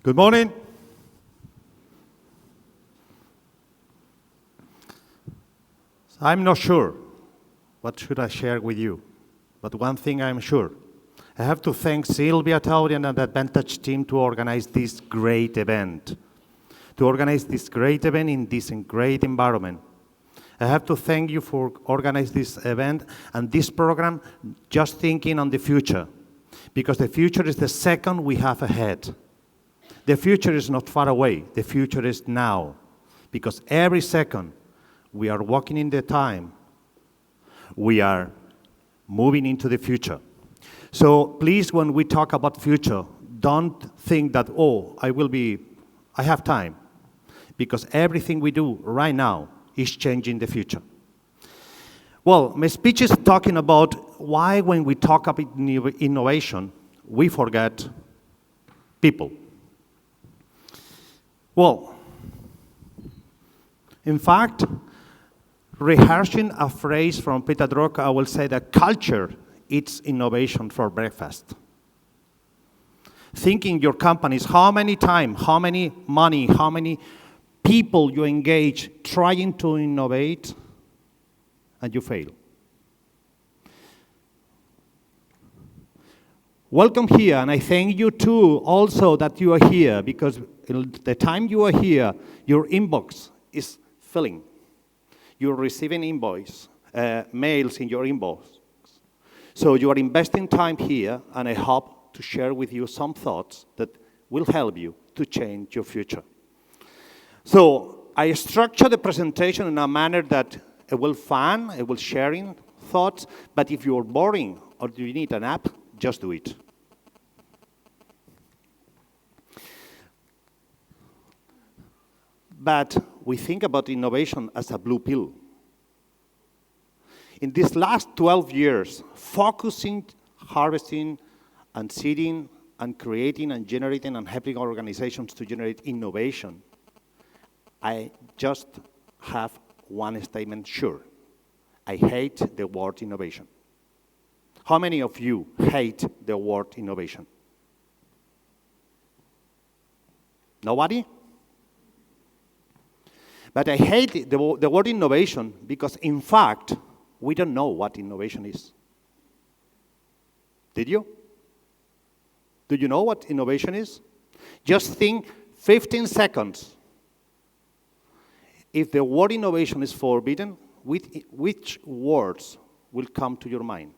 Good morning. I'm not sure what should I share with you, but one thing I'm sure. I have to thank Sylvia Taurian and the Advantage team to organize this great event, in this great environment. I have to thank you for organizing this event and this program just thinking on the future, because the future is the second we have ahead. The future is not far away. The future is now, because every second we are walking in the time, we are moving into the future. So please, when we talk about future, don't think that, I have time, because everything we do right now is changing the future. Well, my speech is talking about why when we talk about innovation, we forget people. Well, in fact, rehearsing a phrase from Peter Drucker, I will say that culture eats innovation for breakfast. Thinking your companies, how many time, how many money, how many people you engage trying to innovate, and you fail. Welcome here, and I thank you too also that you are here, because the time you are here, your inbox is filling. You're receiving mails in your inbox. So you are investing time here, and I hope to share with you some thoughts that will help you to change your future. So I structure the presentation in a manner that it will fun, it will sharing thoughts, but if you're boring or you need an app, just do it. But we think about innovation as a blue pill. In these last 12 years, focusing, harvesting, and seeding, and creating, and generating, and helping organizations to generate innovation, I just have one statement sure. I hate the word innovation. How many of you hate the word innovation? Nobody? But I hate the word innovation because, in fact, we don't know what innovation is. Did you? Do you know what innovation is? Just think 15 seconds. If the word innovation is forbidden, which words will come to your mind?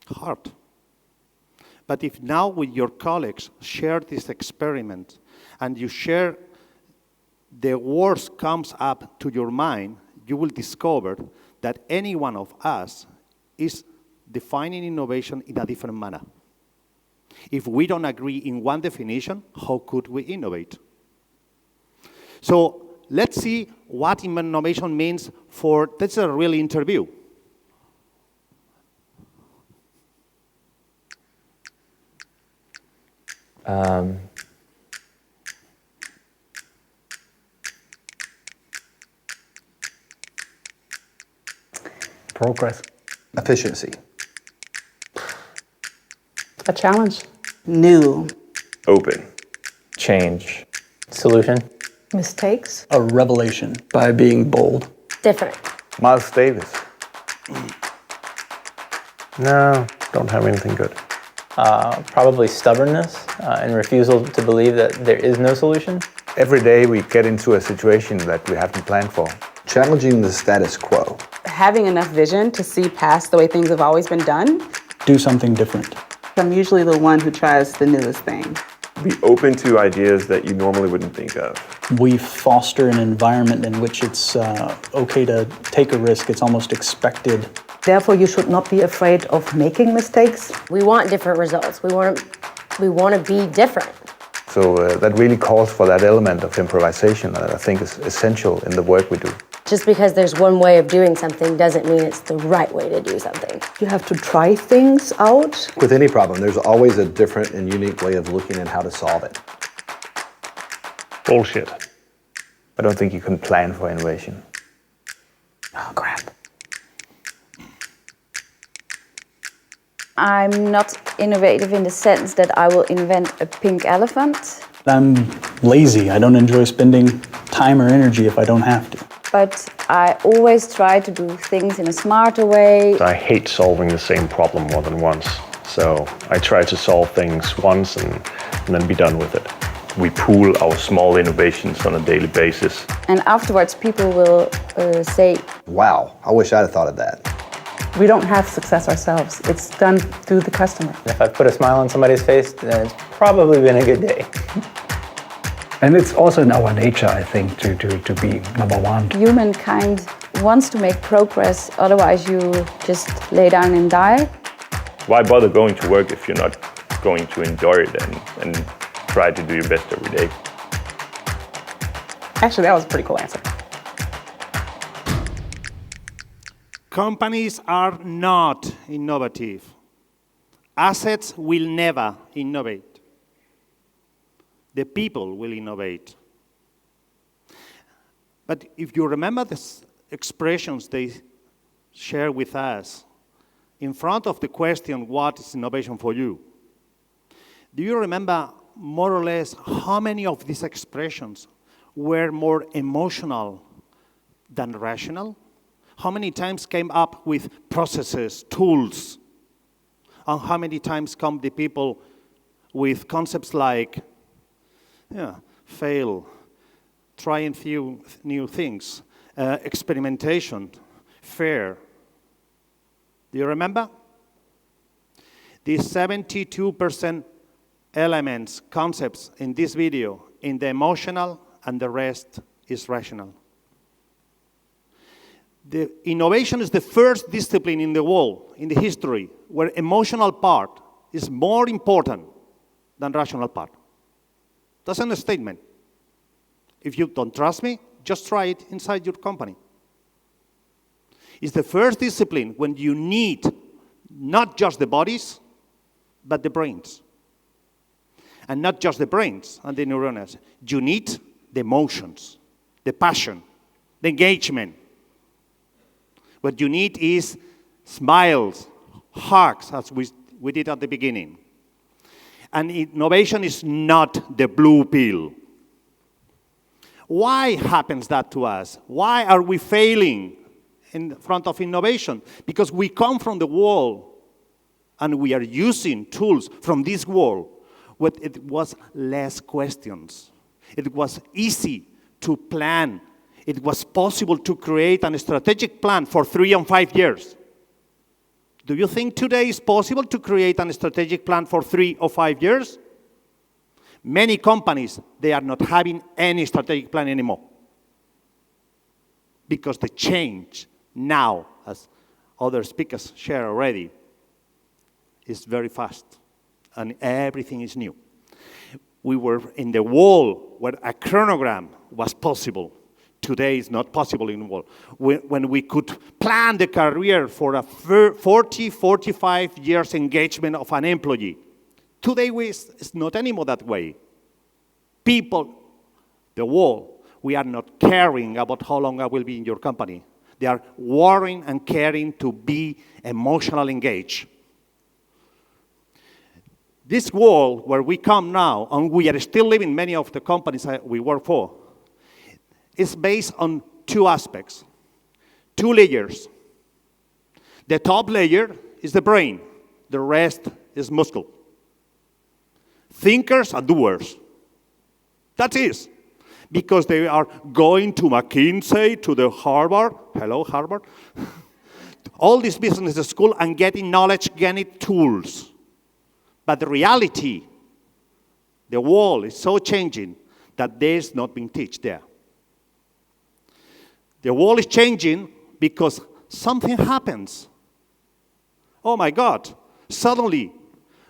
Hard. But if now with your colleagues share this experiment and you share the words comes up to your mind, you will discover that any one of us is defining innovation in a different manner. If we don't agree in one definition, how could we innovate? So let's see what innovation means for, that's a real interview. Progress. Efficiency. A challenge. New. Open. Change. Solution. Mistakes. A revelation. By being bold. Different. Miles Davis. No, don't have anything good. Probably stubbornness and refusal to believe that there is no solution. Every day we get into a situation that we haven't planned for. Challenging the status quo. Having enough vision to see past the way things have always been done. Do something different. I'm usually the one who tries the newest thing. Be open to ideas that you normally wouldn't think of. We foster an environment in which it's okay to take a risk. It's almost expected. Therefore, you should not be afraid of making mistakes. We want different results. We want to be different. So that really calls for that element of improvisation that I think is essential in the work we do. Just because there's one way of doing something doesn't mean it's the right way to do something. You have to try things out. With any problem, there's always a different and unique way of looking at how to solve it. Bullshit. I don't think you can plan for innovation. Oh, crap. I'm not innovative in the sense that I will invent a pink elephant. I'm lazy. I don't enjoy spending time or energy if I don't have to. But I always try to do things in a smarter way. I hate solving the same problem more than once. So I try to solve things once and then be done with it. We pool our small innovations on a daily basis. And afterwards people will say, Wow, I wish I'd have thought of that. We don't have success ourselves. It's done through the customer. If I put a smile on somebody's face, then it's probably been a good day. And it's also in our nature, I think, to be number one. Humankind wants to make progress, otherwise you just lay down and die. Why bother going to work if you're not going to enjoy it and try to do your best every day? Actually, that was a pretty cool answer. Companies are not innovative. Assets will never innovate. The people will innovate. But if you remember the expressions they share with us, in front of the question, what is innovation for you? Do you remember more or less how many of these expressions were more emotional than rational? How many times came up with processes, tools? And how many times come the people with concepts like, fail, trying few new things, experimentation, fair. Do you remember? These 72% elements, concepts in this video, in the emotional, and the rest is rational. The innovation is the first discipline in the world, in the history, where emotional part is more important than rational part. That's an statement. If you don't trust me, just try it inside your company. It's the first discipline when you need not just the bodies, but the brains. And not just the brains and the neurons. You need the emotions, the passion, the engagement. What you need is smiles, hugs, as we did at the beginning. And innovation is not the blue pill. Why happens that to us? Why are we failing in front of innovation? Because we come from the world and we are using tools from this world where it was less questions. It was easy to plan. It was possible to create a strategic plan for 3 and 5 years. Do you think today is possible to create a strategic plan for 3 or 5 years? Many companies, they are not having any strategic plan anymore. Because the change now, as other speakers share already, is very fast. And everything is new. We were in the world where a chronogram was possible. Today is not possible in the world. When we could plan the career for a 40, 45 years engagement of an employee. Today it's not anymore that way. People, the world, we are not caring about how long I will be in your company. They are worrying and caring to be emotionally engaged. This world where we come now, and we are still living, many of the companies we work for, is based on 2 aspects, 2 layers. The top layer is the brain. The rest is muscle. Thinkers and doers. That is. Because they are going to McKinsey, to the Harvard, hello Harvard, all these business school and getting knowledge, getting tools. But the reality, the world is so changing that there's not being taught there. The world is changing because something happens. Oh my God, suddenly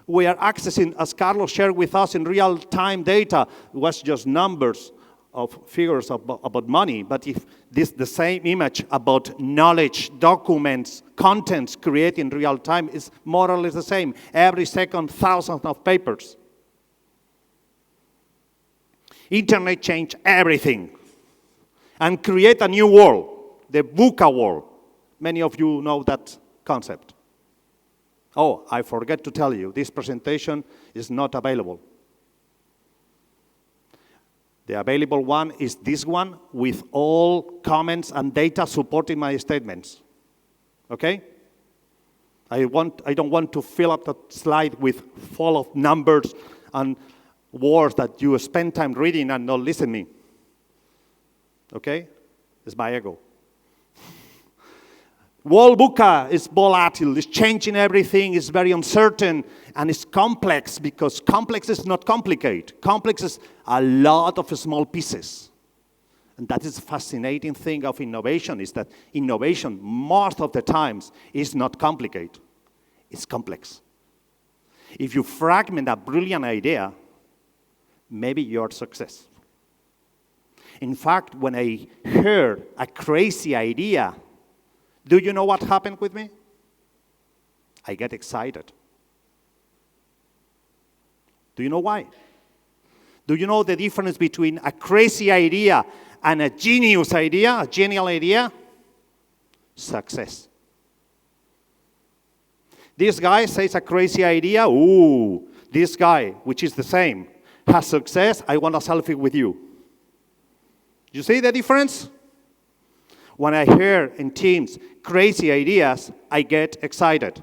we are accessing, as Carlos shared with us in real-time data, it was just numbers of figures about money, but if this the same image about knowledge, documents, contents created in real time is more or less the same. Every second, thousands of papers. Internet changed everything and create a new world, the VUCA world. Many of you know that concept. Oh, I forget to tell you, this presentation is not available. The available one is this one with all comments and data supporting my statements. Okay? I don't want to fill up the slide with full of numbers and words that you spend time reading and not listening. Okay? It's my ego. World VUCA is volatile, it's changing everything, it's very uncertain, and it's complex because complex is not complicated. Complex is a lot of small pieces. And that is the fascinating thing of innovation, is that innovation, most of the times, is not complicated. It's complex. If you fragment a brilliant idea, maybe you're successful. In fact, when I heard a crazy idea, do you know what happened with me? I get excited. Do you know why? Do you know the difference between a crazy idea and a genius idea, a genial idea? Success. This guy says a crazy idea. Ooh, this guy, which is the same, has success. I want a selfie with you. You see the difference? When I hear in teams crazy ideas, I get excited.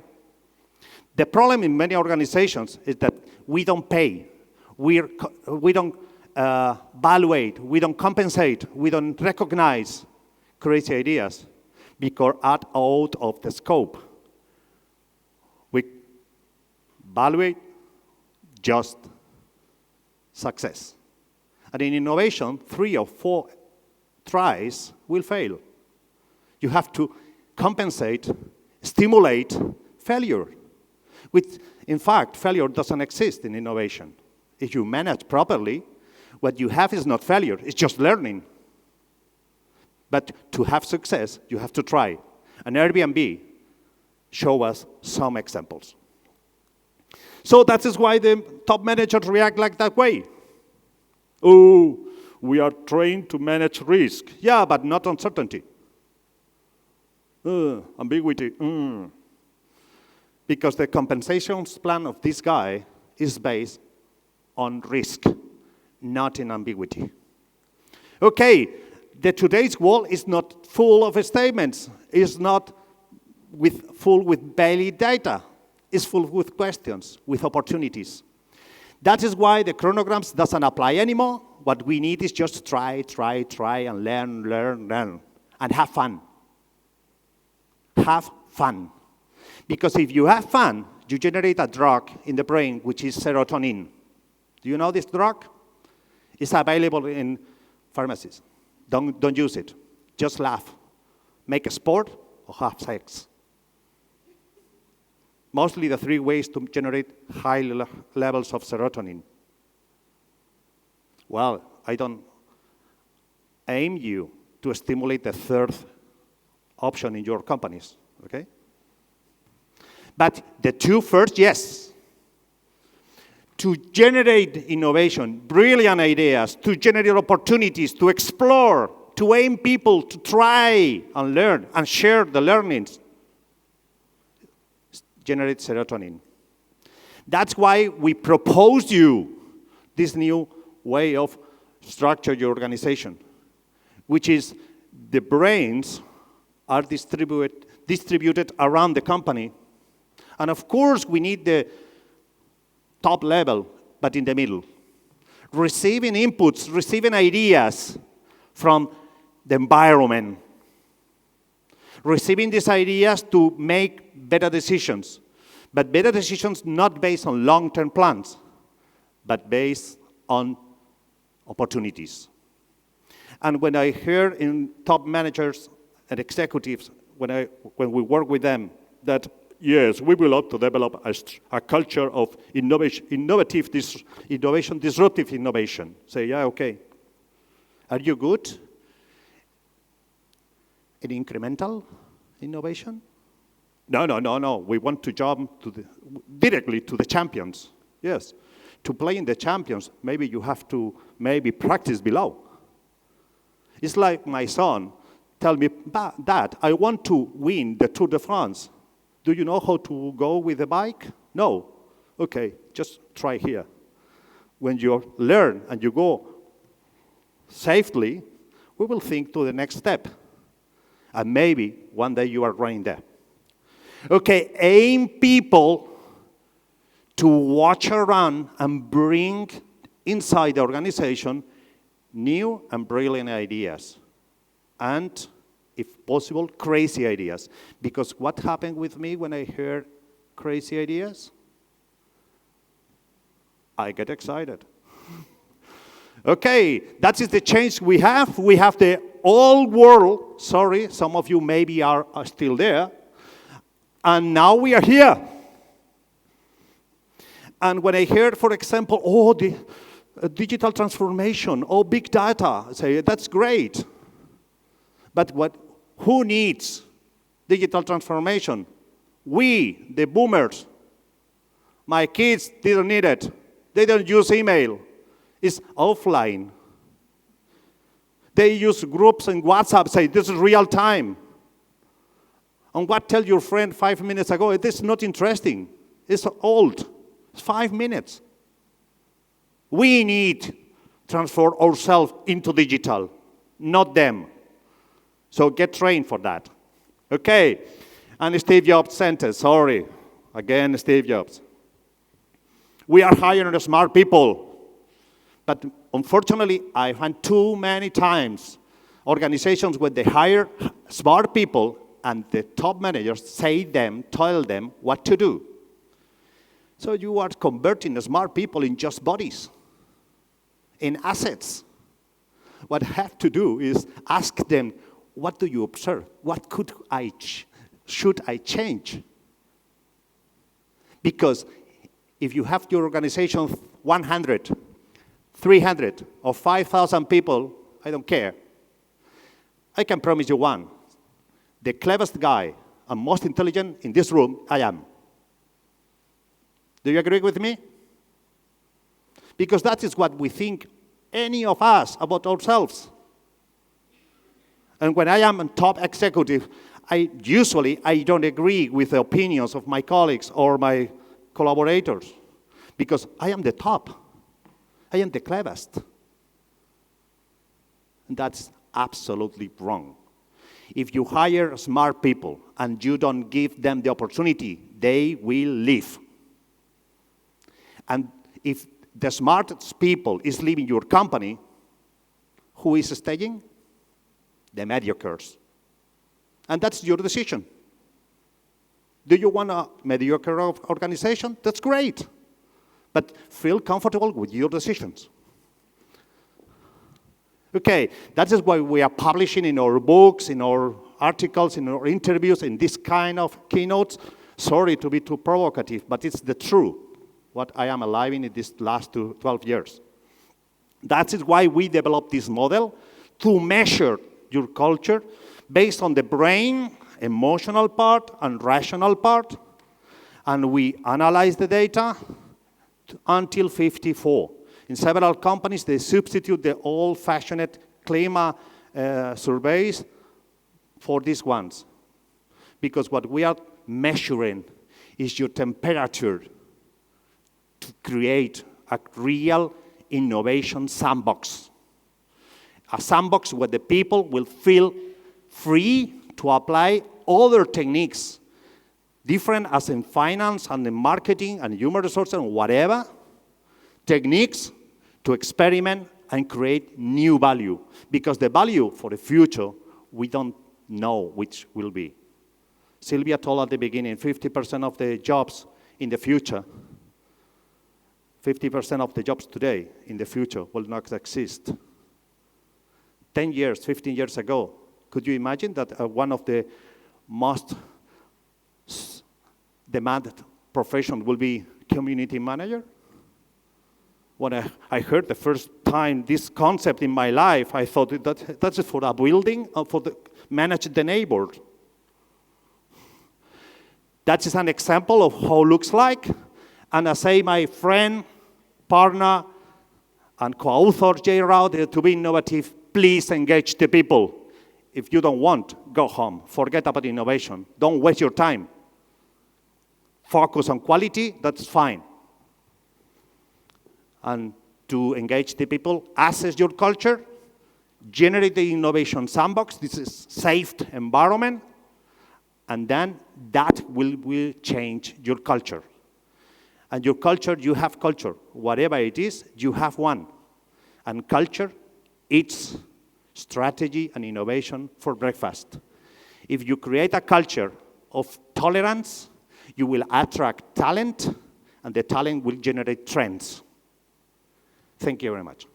The problem in many organizations is that we don't pay. We don't evaluate, we don't compensate, we don't recognize crazy ideas because out of the scope. We evaluate just success. And in innovation, 3 or 4 tries will fail. You have to compensate, stimulate failure. Which, in fact, failure doesn't exist in innovation. If you manage properly, what you have is not failure, it's just learning. But to have success, you have to try. And Airbnb show us some examples. So that is why the top managers react like that way. Oh, we are trained to manage risk. Yeah, but not uncertainty. Ambiguity. Because the compensation plan of this guy is based on risk, not in ambiguity. Okay, today's world is not full of statements. It's not full with valid data. It's full with questions, with opportunities. That is why the chronograms doesn't apply anymore. What we need is just try, and learn, and have fun. Have fun. Because if you have fun, you generate a drug in the brain, which is serotonin. Do you know this drug? It's available in pharmacies. Don't use it. Just laugh. Make a sport or have sex. Mostly the 3 ways to generate high levels of serotonin. Well, I don't aim you to stimulate the 3rd option in your companies, okay? But the 2 first, yes. To generate innovation, brilliant ideas, to generate opportunities, to explore, to aim people to try and learn and share the learnings, generate serotonin. That's why we propose you this new way of structure your organization, which is the brains are distributed around the company. And of course, we need the top level, but in the middle. Receiving inputs, receiving ideas from the environment. Receiving these ideas to make better decisions. But better decisions not based on long-term plans, but based on opportunities. And when I hear in top managers and executives, when we work with them, that yes, we will have to develop a culture of disruptive innovation. Say, yeah, okay. Are you good in incremental innovation? No. We want to jump directly to the champions. Yes. To play in the champions, maybe you have to practice below. It's like my son tell me, Dad, I want to win the Tour de France. Do you know how to go with a bike? No. Okay, just try here. When you learn and you go safely, we will think to the next step. And maybe one day you are running there. Okay, aim people to watch around and bring inside the organization new and brilliant ideas. And, if possible, crazy ideas. Because what happened with me when I heard crazy ideas? I get excited. Okay, that is the change we have. We have the old world. Sorry, some of you maybe are still there. And now we are here. And when I heard, for example, oh, the digital transformation, oh, big data, I say, that's great. But who needs digital transformation? We, the boomers. My kids didn't need it. They don't use email. It's offline. They use groups and WhatsApp, say, this is real time. And what tell your friend 5 minutes ago, it is not interesting. It's old. It's 5 minutes. We need to transform ourselves into digital, not them. So get trained for that. Okay, and Steve Jobs sentence, sorry. Again, Steve Jobs. We are hiring smart people. But unfortunately, I find too many times organizations when they hire smart people and the top managers tell them what to do. So you are converting the smart people in just bodies, in assets. What I have to do is ask them, what do you observe? What should I change? Because if you have your organization 100, 300, or 5,000 people, I don't care. I can promise you one. The cleverest guy and most intelligent in this room, I am. Do you agree with me? Because that is what we think, any of us, about ourselves. And when I am a top executive, I don't agree with the opinions of my colleagues or my collaborators, because I am the top. I am the cleverest. And that's absolutely wrong. If you hire smart people and you don't give them the opportunity, they will leave. And if the smartest people is leaving your company, who is staying? The mediocres. And that's your decision. Do you want a mediocre organization? That's great. But feel comfortable with your decisions. Okay, that is why we are publishing in our books, in our articles, in our interviews, in this kind of keynotes. Sorry to be too provocative, but it's the truth, what I am alive in these last 12 years. That is why we developed this model to measure your culture based on the brain, emotional part, and rational part. And we analyze the data until 54. In several companies, they substitute the old-fashioned CLIMA surveys for these ones. Because what we are measuring is your temperature to create a real innovation sandbox. A sandbox where the people will feel free to apply other techniques, different as in finance and in marketing and human resources and whatever, techniques to experiment and create new value. Because the value for the future, we don't know which will be. Sylvia told at the beginning, 50% of the jobs in the future, 50% of the jobs today in the future will not exist. 10 years, 15 years ago, could you imagine that one of the most demanded professions will be community manager? When I heard the first time this concept in my life, I thought that's for a building, for the manage the neighbors. That is an example of how it looks like. And I say my friend, partner, and co-author, Jay Rao, to be innovative, please engage the people. If you don't want, go home. Forget about innovation. Don't waste your time. focus on quality, that's fine. And to engage the people, assess your culture, generate the innovation sandbox, this is safe environment, and then that will change your culture. And your culture, you have culture. Whatever it is, you have one. And culture, it's strategy and innovation for breakfast. If you create a culture of tolerance, you will attract talent, and the talent will generate trends. Thank you very much.